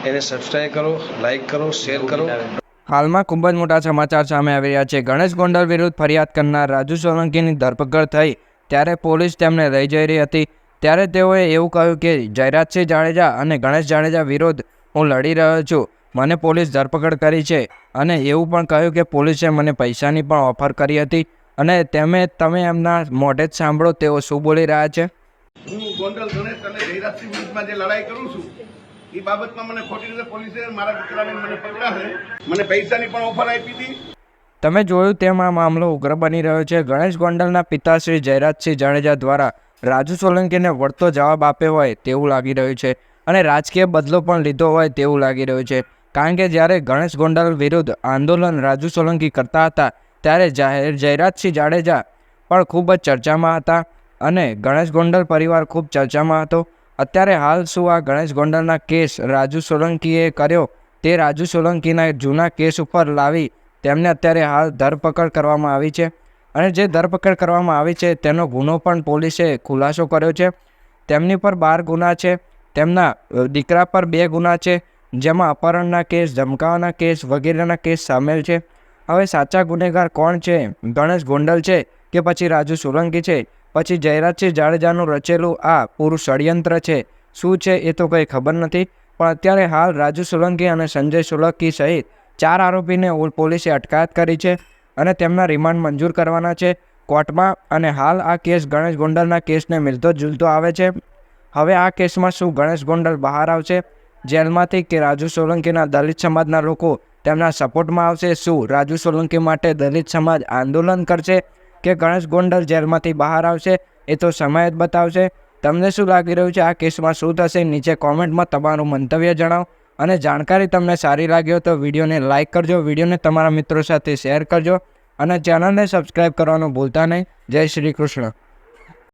એને સબસ્ક્રાઈબ કરો, લાઈક કરો, શેર કરો। હાલમાં ખૂબ જ મોટા સમાચાર સામે આવી રહ્યા છે। ગણેશ ગોંડલ વિરુદ્ધ ફરિયાદ કરનાર રાજુ સોલંકીની ધરપકડ થઈ ત્યારે પોલીસ તેમને લઈ જઈ રહી હતી ત્યારે તેઓએ એવું કહ્યું કે જયરાજસિંહ જાડેજા અને ગણેશ જાડેજા વિરુદ્ધ હું લડી રહ્યો છું, મને પોલીસ ધરપકડ કરી છે અને એવું પણ કહ્યું કે પોલીસે મને પૈસાની પણ ઓફર કરી હતી અને તમે એમના મોઢે જ સાંભળો તેઓ શું બોલી રહ્યા છે। હું ગોંડલ ગણેશ અને જયરાજસિંહ વિરુદ્ધમાં જે લડાઈ કરું છું એ બાબતમાં મને ખોટી રીતે પોલીસે મારા દીકરાને મને પકડાશે, મને પૈસાની પણ ઓફર આપી હતી। તમે જોયું તેમ આ મામલો ઉગ્ર બની રહ્યો છે। ગણેશ ગોંડલના પિતા શ્રી જયરાજસિંહ જાડેજા દ્વારા રાજુ સોલંકીને વળતો જવાબ આપ્યો હોય તેવું લાગી રહ્યું છે અને રાજકીય બદલો પણ લીધો હોય તેવું લાગી રહ્યું છે, કારણ કે જ્યારે ગણેશ ગોંડલ વિરુદ્ધ આંદોલન રાજુ સોલંકી કરતા હતા ત્યારે જયરાજસિંહ જાડેજા પણ ખૂબ જ ચર્ચામાં હતા અને ગણેશ ગોંડલ પરિવાર ખૂબ ચર્ચામાં હતો। અત્યારે હાલ શું આ ગણેશ ગોંડલના કેસ રાજુ સોલંકીએ કર્યો તે રાજુ સોલંકીના જૂના કેસ ઉપર લાવી તેમને અત્યારે હાલ ધરપકડ કરવામાં આવી છે અને જે ધરપકડ કરવામાં આવી છે તેનો ગુનો પણ પોલીસે ખુલાસો કર્યો છે। તેમની પર 12 ગુના છે, તેમના દીકરા પર 2 ગુના છે, જેમાં અપહરણના કેસ, ધમકાવાના કેસ વગેરેના કેસ સામેલ છે। હવે સાચા ગુનેગાર કોણ છે, ગણેશ ગોંડલ છે કે પછી રાજુ સોલંકી છે, પછી જયરાજસિંહ જાડેજાનું રચેલું આ પૂરું ષડયંત્ર છે, શું છે એ તો કંઈ ખબર નથી। પણ અત્યારે હાલ રાજુ સોલંકી અને સંજય સોલંકી સહિત 4 આરોપીને પોલીસે અટકાયત કરી છે અને તેમના રિમાન્ડ મંજૂર કરવાના છે કોર્ટમાં અને હાલ આ કેસ ગણેશ ગોંડલના કેસને મિલતો જુલતો આવે છે। હવે આ કેસમાં શું ગણેશ ગોંડલ બહાર આવશે જેલમાંથી કે રાજુ સોલંકીના દલિત સમાજના લોકો તેમના સપોર્ટમાં આવશે? શું રાજુ સોલંકી માટે દલિત સમાજ આંદોલન કરશે કે ગણેશ ગોંડલ જેલમાંથી બહાર આવશે એ તો સમય જ બતાવશે। તમને શું લાગી રહ્યું છે, આ કેસમાં શું થશે? નીચે કોમેન્ટમાં તમારું મંતવ્ય જણાવો અને જાણકારી તમને સારી લાગી હોય તો વિડીયોને લાઇક કરજો, વિડીયોને તમારા મિત્રો સાથે શેર કરજો અને ચેનલને સબસ્ક્રાઈબ કરવાનું ભૂલતા નહીં। જય શ્રી કૃષ્ણ।